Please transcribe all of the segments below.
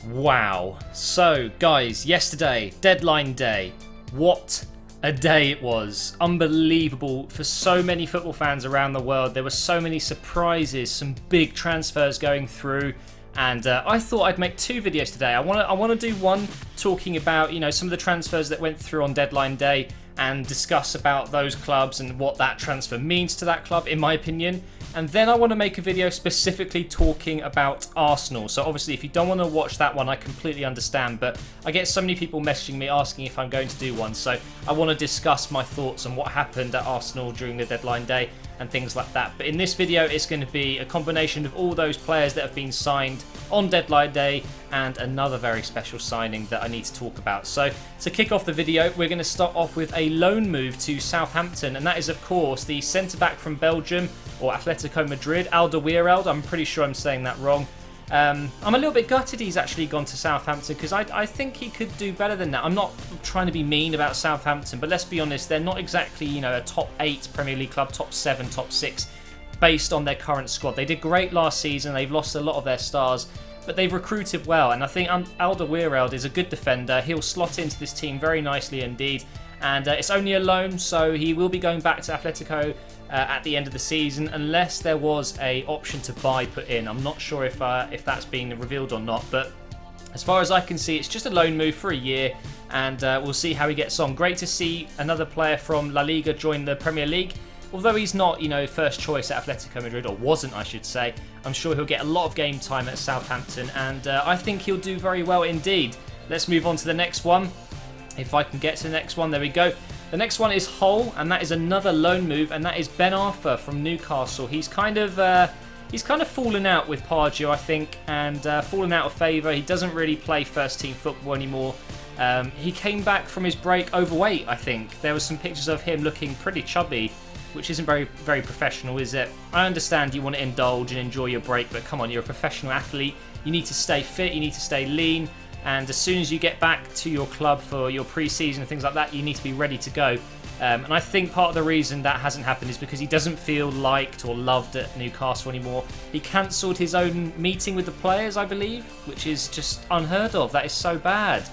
Wow. So, guys, yesterday, deadline day. What a day it was. Unbelievable for so many football fans around the world. There were so many surprises, some big transfers going through. And I thought I'd make two videos today. I want to do one talking about, some of the transfers that went through on deadline day and discuss about those clubs and what that transfer means to that club, in my opinion. And then I want to make a video specifically talking about Arsenal. So obviously, if you don't want to watch that one, I completely understand. But I get so many people messaging me asking if I'm going to do one. So I want to discuss my thoughts on what happened at Arsenal during the deadline day and things like that. But in this video, it's going to be a combination of all those players that have been signed on deadline day and another very special signing that I need to talk about. So to kick off the video, we're going to start off with a loan move to Southampton, and that is of course the centre-back from Belgium, or Atletico Madrid, Alderweireld. I'm pretty sure I'm saying that wrong. I'm a little bit gutted he's actually gone to Southampton because I think he could do better than that. I'm not trying to be mean about Southampton, but let's be honest, they're not exactly, a top 8 Premier League club, top 7, top 6, based on their current squad. They did great last season, they've lost a lot of their stars, but they've recruited well, and I think Alderweireld is a good defender. He'll slot into this team very nicely indeed, and it's only a loan, so he will be going back to Atletico at the end of the season, unless there was a option to buy put in. I'm not sure if that's been revealed or not, but as far as I can see, it's just a loan move for a year, and we'll see how he gets on. Great to see another player from La Liga join the Premier League. Although he's not, first choice at Atletico Madrid, or wasn't, I should say, I'm sure he'll get a lot of game time at Southampton, and I think he'll do very well indeed. Let's move on to the next one. If I can get to the next one, there we go. The next one is Hull, and that is another loan move, and that is Ben Arthur from Newcastle. He's kind of fallen out with Pardew, I think, and fallen out of favour. He doesn't really play first-team football anymore. He came back from his break overweight, I think. There was some pictures of him looking pretty chubby, which isn't very, very professional, is it? I understand you want to indulge and enjoy your break, but come on, you're a professional athlete. You need to stay fit, you need to stay lean, and as soon as you get back to your club for your pre-season and things like that, you need to be ready to go. And I think part of the reason that hasn't happened is because he doesn't feel liked or loved at Newcastle anymore. He cancelled his own meeting with the players, I believe, which is just unheard of. That is so bad.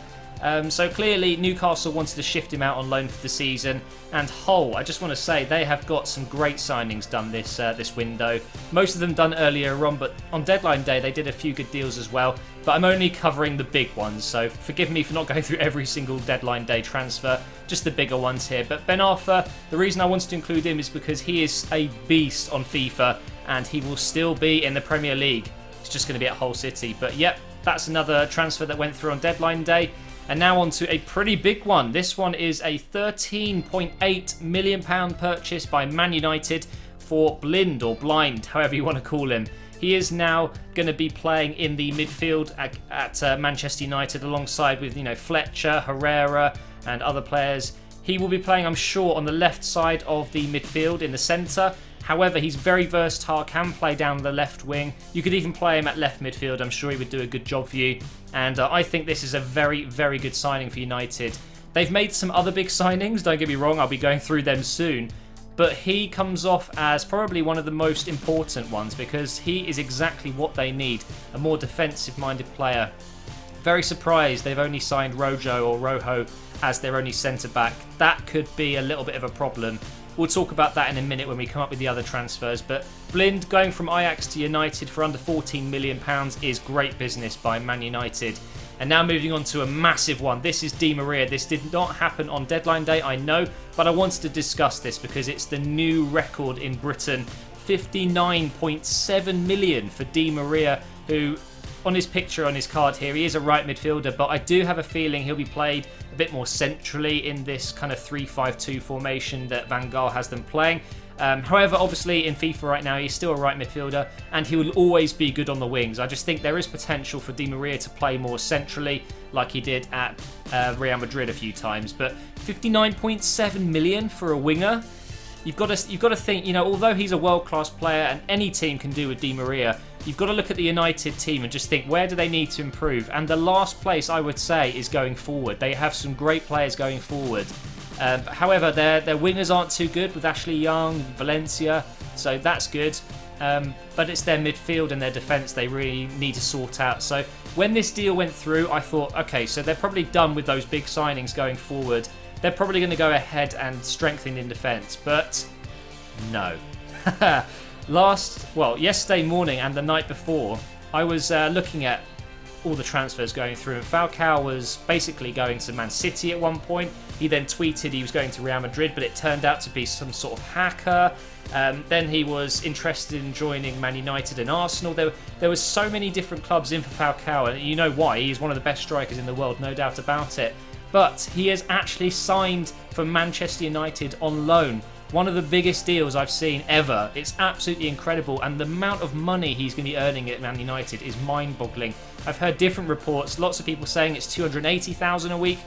So clearly Newcastle wanted to shift him out on loan for the season, and Hull, I just want to say, they have got some great signings done this window. Most of them done earlier on, but on deadline day they did a few good deals as well. But I'm only covering the big ones, so forgive me for not going through every single deadline day transfer, just the bigger ones here. But Ben Arthur, the reason I wanted to include him is because he is a beast on FIFA, and he will still be in the Premier League. It's just going to be at Hull City. But yep, that's another transfer that went through on deadline day. And now on to a pretty big one. This one is a £13.8 million purchase by Man United for Blind, or Blind, however you want to call him. He is now going to be playing in the midfield at Manchester United alongside with, Fletcher, Herrera and other players. He will be playing, I'm sure, on the left side of the midfield in the centre. However, he's very versatile, can play down the left wing. You could even play him at left midfield. I'm sure he would do a good job for you. And I think this is a very, very good signing for United. They've made some other big signings, don't get me wrong, I'll be going through them soon. But he comes off as probably one of the most important ones because he is exactly what they need, a more defensive-minded player. Very surprised they've only signed Rojo as their only centre-back. That could be a little bit of a problem. We'll talk about that in a minute when we come up with the other transfers. But Blind going from Ajax to United for under £14 million is great business by Man United. And now moving on to a massive one. This is Di Maria. This did not happen on deadline day, I know, but I wanted to discuss this because it's the new record in Britain. £59.7 million for Di Maria, who, on his picture on his card here, he is a right midfielder, but I do have a feeling he'll be played a bit more centrally in this kind of 3-5-2 formation that Van Gaal has them playing. However, obviously in FIFA right now, he's still a right midfielder and he will always be good on the wings. I just think there is potential for Di Maria to play more centrally like he did at Real Madrid a few times. But 59.7 million for a winger, you've got to think, although he's a world-class player and any team can do with Di Maria, you've got to look at the United team and just think, where do they need to improve? And the last place I would say is going forward. They have some great players going forward. However, their wingers aren't too good with Ashley Young, Valencia, so that's good. but it's their midfield and their defence they really need to sort out. So when this deal went through, I thought, okay, so they're probably done with those big signings going forward. They're probably going to go ahead and strengthen in defence, but no. Yesterday morning and the night before, I was looking at all the transfers going through, and Falcao was basically going to Man City at one point. He then tweeted he was going to Real Madrid, but it turned out to be some sort of hacker. Then he was interested in joining Man United and Arsenal. There was so many different clubs in for Falcao, and you know why. He's one of the best strikers in the world, no doubt about it. But he has actually signed for Manchester United on loan. One of the biggest deals I've seen ever. It's absolutely incredible, and the amount of money he's going to be earning at Man United is mind-boggling. I've heard different reports, lots of people saying it's 280,000 a week.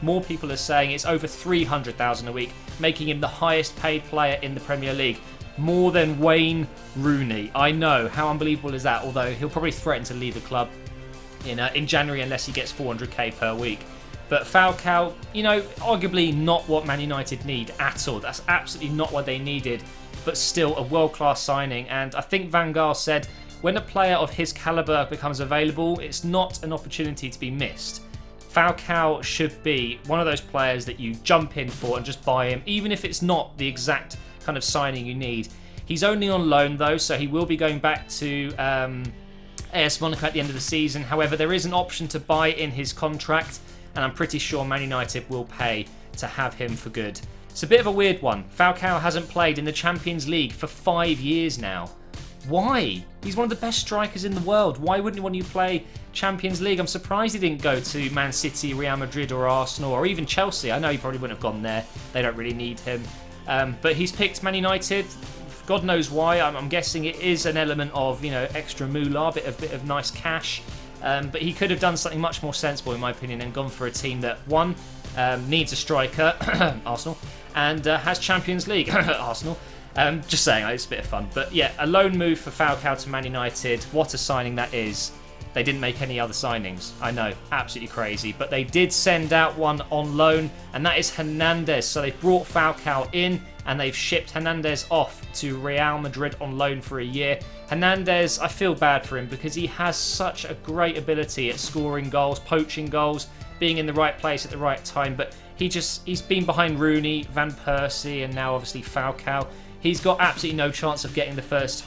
More people are saying it's over 300,000 a week, making him the highest paid player in the Premier League. More than Wayne Rooney. I know, how unbelievable is that? Although he'll probably threaten to leave the club in January unless he gets 400k per week. But Falcao, arguably not what Man United need at all. That's absolutely not what they needed, but still a world-class signing. And I think Van Gaal said, when a player of his calibre becomes available, it's not an opportunity to be missed. Falcao should be one of those players that you jump in for and just buy him, even if it's not the exact kind of signing you need. He's only on loan though, so he will be going back to AS Monaco at the end of the season. However, there is an option to buy in his contract, and I'm pretty sure Man United will pay to have him for good. It's a bit of a weird one. Falcao hasn't played in the Champions League for 5 years now. Why? He's one of the best strikers in the world. Why wouldn't he want to play Champions League? I'm surprised he didn't go to Man City, Real Madrid or Arsenal or even Chelsea. I know he probably wouldn't have gone there. They don't really need him. But he's picked Man United. God knows why. I'm guessing it is an element of, extra moolah, bit of nice cash. But he could have done something much more sensible, in my opinion, and gone for a team that, one, needs a striker, Arsenal, and has Champions League, Arsenal. Just saying, it's a bit of fun. But yeah, a loan move for Falcao to Man United. What a signing that is. They didn't make any other signings. I know, absolutely crazy. But they did send out one on loan, and that is Hernandez. So they brought Falcao in, and they've shipped Hernandez off to Real Madrid on loan for a year. Hernandez, I feel bad for him because he has such a great ability at scoring goals, poaching goals, being in the right place at the right time. But he's been behind Rooney, Van Persie, and now obviously Falcao. He's got absolutely no chance of getting the first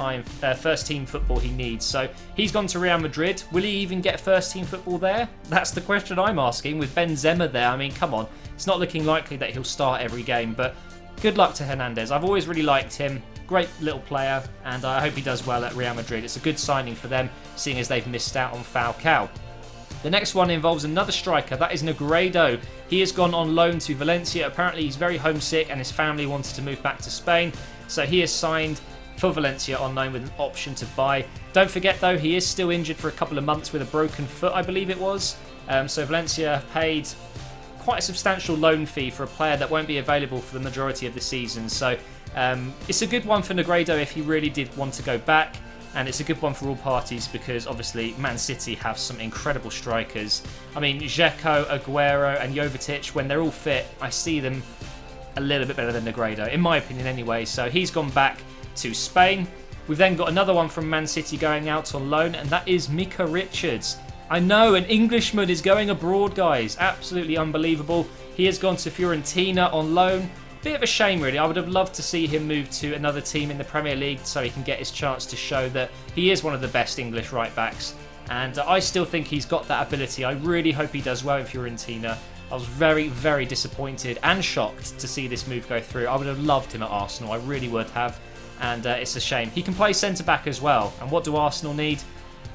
team football he needs. So he's gone to Real Madrid. Will he even get first team football there? That's the question I'm asking. With Benzema there, I mean, come on. It's not looking likely that he'll start every game, but good luck to Hernandez. I've always really liked him. Great little player, and I hope he does well at Real Madrid. It's a good signing for them, seeing as they've missed out on Falcao. The next one involves another striker. That is Negredo. He has gone on loan to Valencia. Apparently he's very homesick and his family wanted to move back to Spain. So he has signed for Valencia on loan with an option to buy. Don't forget though, he is still injured for a couple of months with a broken foot, I believe it was. So Valencia have paid quite a substantial loan fee for a player that won't be available for the majority of the season. So it's a good one for Negredo if he really did want to go back. And it's a good one for all parties because obviously Man City have some incredible strikers. I mean, Dzeko, Aguero and Jovetic, when they're all fit, I see them a little bit better than Negredo, in my opinion anyway. So he's gone back to Spain. We've then got another one from Man City going out on loan, and that is Micah Richards. I know, an Englishman is going abroad, guys. Absolutely unbelievable. He has gone to Fiorentina on loan. Bit of a shame, really. I would have loved to see him move to another team in the Premier League so he can get his chance to show that he is one of the best English right-backs. And I still think he's got that ability. I really hope he does well in Fiorentina. I was very, very disappointed and shocked to see this move go through. I would have loved him at Arsenal. I really would have. And it's a shame. He can play centre-back as well. And what do Arsenal need?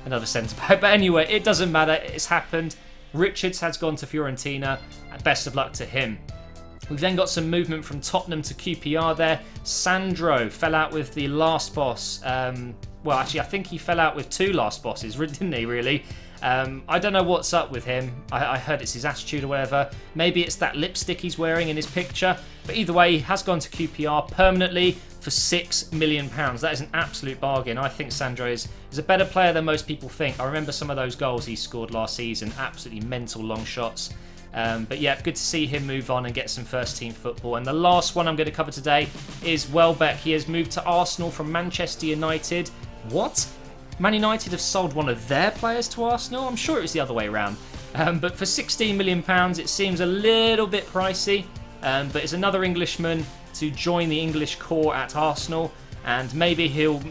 Another centre-back. But anyway, it doesn't matter. It's happened. Richards has gone to Fiorentina. Best of luck to him. We've then got some movement from Tottenham to QPR there. Sandro fell out with the last boss. Well, actually, I think he fell out with two last bosses, didn't he, really? I don't know what's up with him. I heard it's his attitude or whatever. Maybe it's that lipstick he's wearing in his picture. But either way, he has gone to QPR permanently for £6 million. That is an absolute bargain. I think Sandro is a better player than most people think. I remember some of those goals he scored last season. Absolutely mental long shots. But yeah, good to see him move on and get some first team football. And the last one I'm going to cover today is Welbeck. He has moved to Arsenal from Manchester United. What? Man United have sold one of their players to Arsenal? I'm sure it was the other way around. But for £16 million, it seems a little bit pricey. But it's another Englishman to join the English core at Arsenal. And maybe he'll,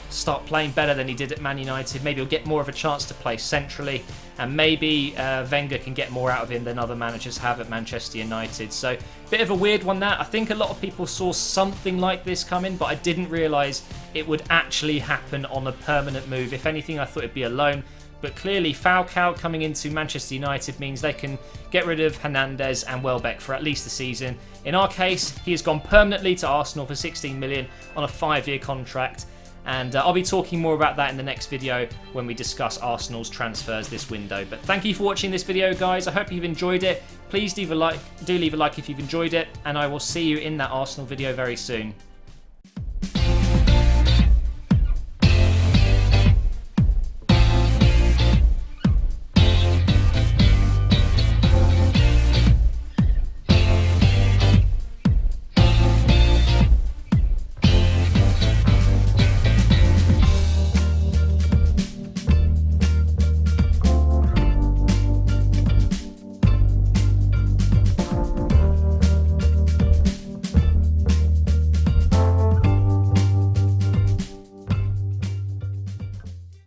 start playing better than he did at Man United. Maybe he'll get more of a chance to play centrally, and maybe Wenger can get more out of him than other managers have at Manchester United. So, bit of a weird one that. I think a lot of people saw something like this coming, but I didn't realise it would actually happen on a permanent move. If anything, I thought it'd be a loan. But clearly, Falcao coming into Manchester United means they can get rid of Hernandez and Welbeck for at least the season. In our case, he has gone permanently to Arsenal for £16 million on a 5-year contract. And I'll be talking more about that in the next video when we discuss Arsenal's transfers this window. But thank you for watching this video, guys. I hope you've enjoyed it. Please do leave a like if you've enjoyed it. And I will see you in that Arsenal video very soon.